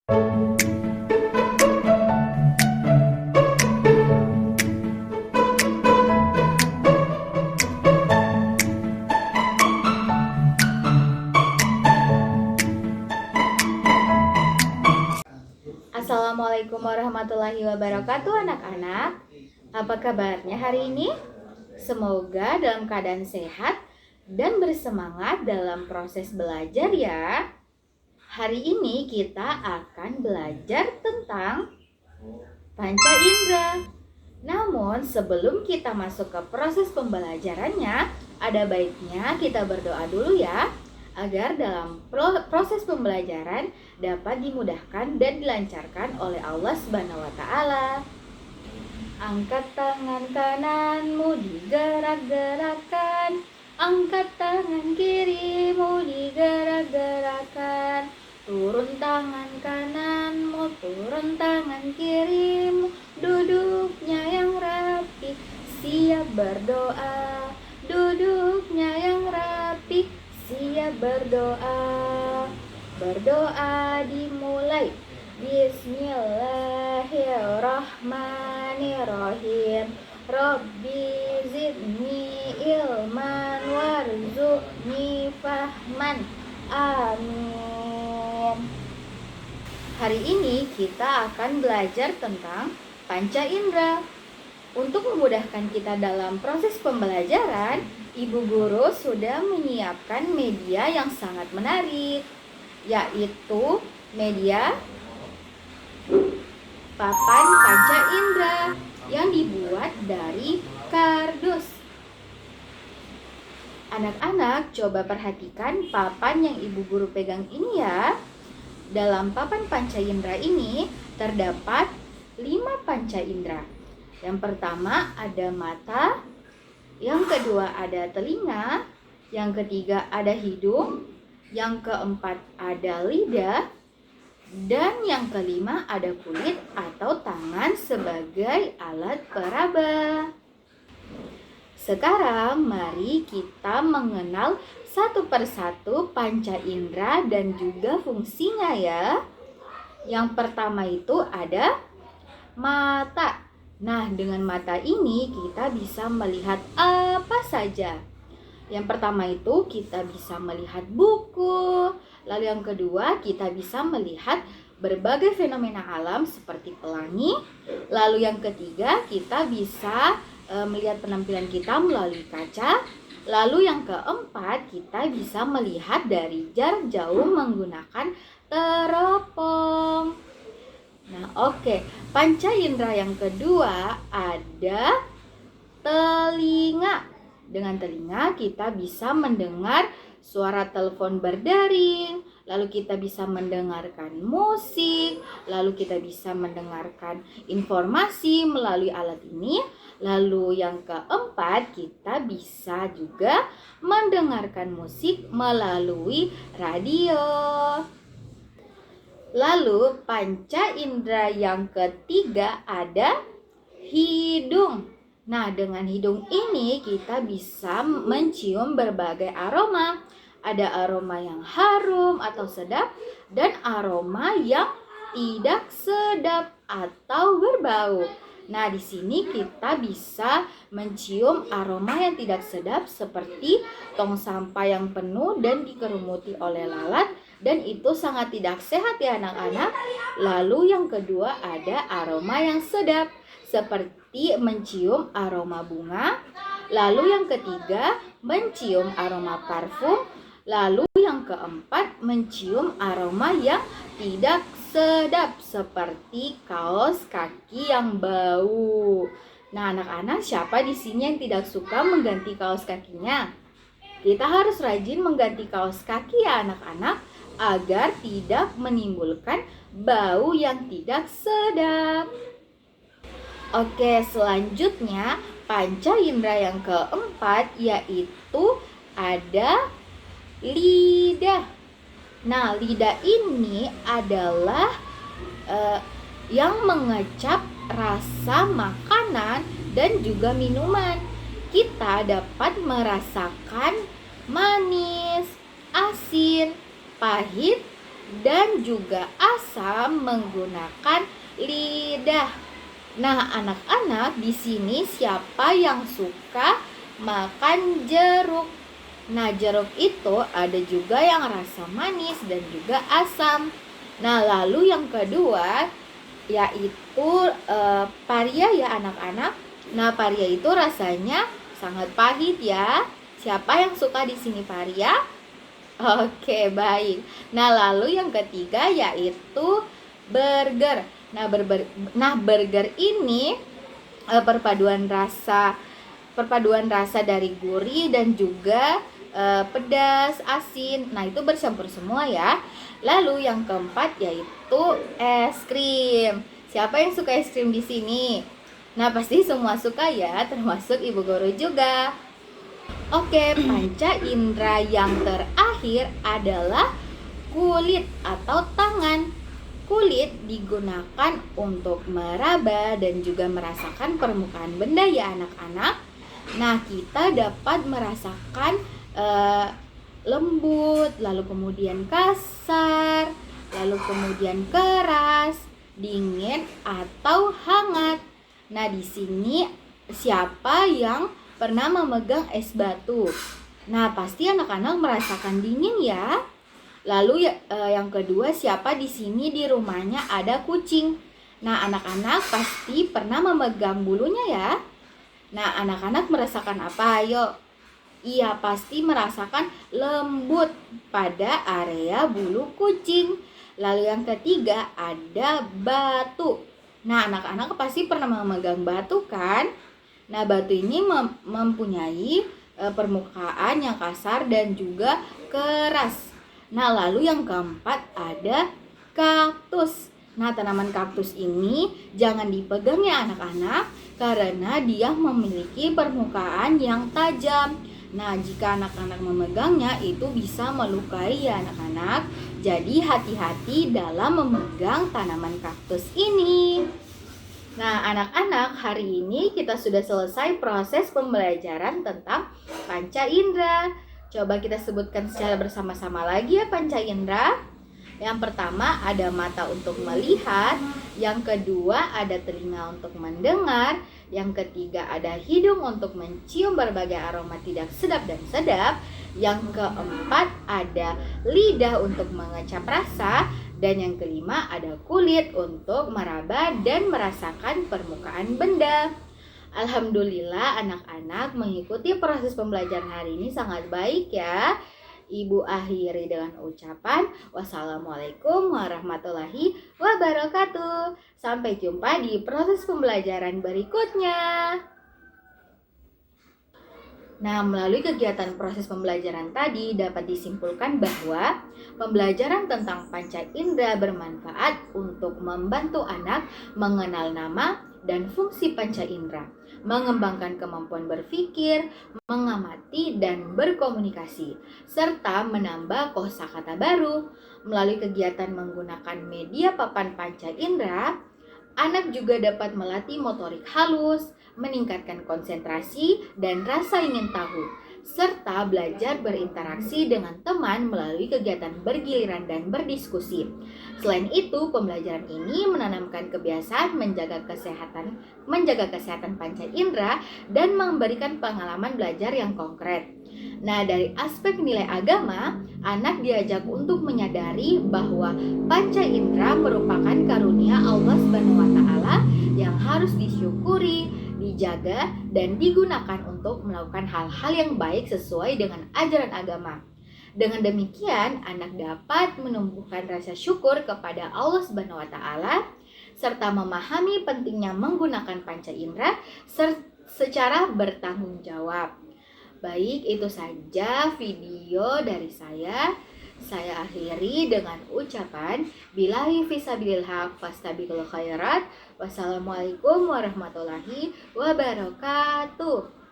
Assalamualaikum warahmatullahi wabarakatuh anak-anak. Apa kabarnya hari ini? Semoga dalam keadaan sehat dan bersemangat dalam proses belajar ya. Hari ini kita akan belajar tentang panca indera. Namun sebelum kita masuk ke proses pembelajarannya, ada baiknya kita berdoa dulu ya, agar dalam proses pembelajaran dapat dimudahkan dan dilancarkan oleh Allah Subhanahu wa taala. Angkat tangan kananmu digerak-gerakkan, angkat tangan kirimu digerak-gerakkan. Turun tangan kananmu, turun tangan kirimu, duduknya yang rapi, siap berdoa. Duduknya yang rapi, siap berdoa. Berdoa dimulai. Bismillahirrahmanirrahim. Rabbi zidni ilman warzuqni fahman. Amin. Hari ini kita akan belajar tentang panca indera. Untuk memudahkan kita dalam proses pembelajaran, Ibu Guru sudah menyiapkan media yang sangat menarik, yaitu media papan panca indera yang dibuat dari kardus. Anak-anak, coba perhatikan papan yang Ibu Guru pegang ini ya. Dalam papan panca indera ini terdapat 5 panca indera. Yang pertama ada mata, yang kedua ada telinga, yang ketiga ada hidung, yang keempat ada lidah, dan yang kelima ada kulit atau tangan sebagai alat peraba. Sekarang mari kita mengenal satu persatu panca indera dan juga fungsinya ya. Yang pertama itu ada mata. Nah, dengan mata ini kita bisa melihat apa saja. Yang pertama itu kita bisa melihat buku. Lalu yang kedua kita bisa melihat berbagai fenomena alam seperti pelangi. Lalu yang ketiga kita bisa melihat penampilan kita melalui kaca. Lalu yang keempat kita bisa melihat dari jarak jauh menggunakan teropong. Nah, oke. Panca indera yang kedua ada telinga. Dengan telinga kita bisa mendengar suara telepon berdering, lalu kita bisa mendengarkan musik, lalu kita bisa mendengarkan informasi melalui alat ini. Lalu yang keempat, kita bisa juga mendengarkan musik melalui radio. Lalu panca indera yang ketiga ada hidung. Nah, dengan hidung ini kita bisa mencium berbagai aroma. Ada aroma yang harum atau sedap dan aroma yang tidak sedap atau berbau. Nah, di sini kita bisa mencium aroma yang tidak sedap seperti tong sampah yang penuh dan dikerumuti oleh lalat, dan itu sangat tidak sehat ya anak-anak. Lalu yang kedua ada aroma yang sedap seperti mencium aroma bunga. Lalu yang ketiga mencium aroma parfum. Lalu yang keempat mencium aroma yang tidak sedap seperti kaos kaki yang bau. Nah, anak-anak, siapa di sini yang tidak suka mengganti kaos kakinya? Kita harus rajin mengganti kaos kaki ya anak-anak, agar tidak menimbulkan bau yang tidak sedap. Oke, selanjutnya panca indera yang keempat yaitu ada lidah. Nah, lidah ini adalah yang mengecap rasa makanan dan juga minuman. Kita dapat merasakan manis, asin, pahit, dan juga asam menggunakan lidah. Nah, anak-anak di sini siapa yang suka makan jeruk? Nah, jeruk itu ada juga yang rasa manis dan juga asam. Nah, lalu yang kedua yaitu paria ya anak-anak. Nah, paria itu rasanya sangat pahit ya. Siapa yang suka di sini paria? Oke, baik. Nah, lalu yang ketiga yaitu burger. Nah, burger ini perpaduan rasa dari gurih dan juga pedas, asin. Nah, itu bercampur semua ya. Lalu yang keempat yaitu es krim. Siapa yang suka es krim di sini? Nah, pasti semua suka ya, termasuk Ibu Guru juga. Oke, panca indera yang terakhir adalah kulit atau tangan. Kulit digunakan untuk meraba dan juga merasakan permukaan benda ya anak-anak. Nah, kita dapat merasakan lembut, lalu kemudian kasar, lalu kemudian keras, dingin atau hangat. Nah, di sini siapa yang pernah memegang es batu? Nah, pasti anak-anak merasakan dingin ya. Lalu yang kedua, siapa di sini di rumahnya ada kucing? Nah, anak-anak pasti pernah memegang bulunya ya. Nah, anak-anak merasakan apa? Ayo. Iya, pasti merasakan lembut pada area bulu kucing. Lalu yang ketiga ada batu. Nah, anak-anak pasti pernah memegang batu kan? Nah, batu ini mempunyai permukaan yang kasar dan juga keras. Nah, lalu yang keempat ada kaktus. Nah, tanaman kaktus ini jangan dipegang ya anak-anak, karena dia memiliki permukaan yang tajam. Nah, jika anak-anak memegangnya itu bisa melukai ya anak-anak. Jadi hati-hati dalam memegang tanaman kaktus ini. Nah, anak-anak, hari ini kita sudah selesai proses pembelajaran tentang panca indera. Coba kita sebutkan secara bersama-sama lagi ya panca indera. Yang pertama ada mata untuk melihat, yang kedua ada telinga untuk mendengar, yang ketiga ada hidung untuk mencium berbagai aroma tidak sedap dan sedap, yang keempat ada lidah untuk mengecap rasa, dan yang kelima ada kulit untuk meraba dan merasakan permukaan benda. Alhamdulillah anak-anak mengikuti proses pembelajaran hari ini sangat baik ya. Ibu akhiri dengan ucapan wassalamualaikum warahmatullahi wabarakatuh. Sampai jumpa di proses pembelajaran berikutnya. Nah, melalui kegiatan proses pembelajaran tadi dapat disimpulkan bahwa pembelajaran tentang panca indera bermanfaat untuk membantu anak mengenal nama dan fungsi panca indera, mengembangkan kemampuan berpikir, mengamati dan berkomunikasi, serta menambah kosakata baru. Melalui kegiatan menggunakan media papan panca indera, anak juga dapat melatih motorik halus, meningkatkan konsentrasi dan rasa ingin tahu, serta belajar berinteraksi dengan teman melalui kegiatan bergiliran dan berdiskusi. Selain itu, pembelajaran ini menanamkan kebiasaan menjaga kesehatan panca indera dan memberikan pengalaman belajar yang konkret. Nah, dari aspek nilai agama, anak diajak untuk menyadari bahwa panca indera merupakan karunia Allah SWT yang harus disyukuri, dijaga, dan digunakan untuk melakukan hal-hal yang baik sesuai dengan ajaran agama. Dengan demikian, anak dapat menumbuhkan rasa syukur kepada Allah SWT serta memahami pentingnya menggunakan panca indera secara bertanggung jawab. Baik, itu saja video dari saya. Saya akhiri dengan ucapan billahi fisabilil haq fastabiqul khairat. Wassalamualaikum warahmatullahi wabarakatuh.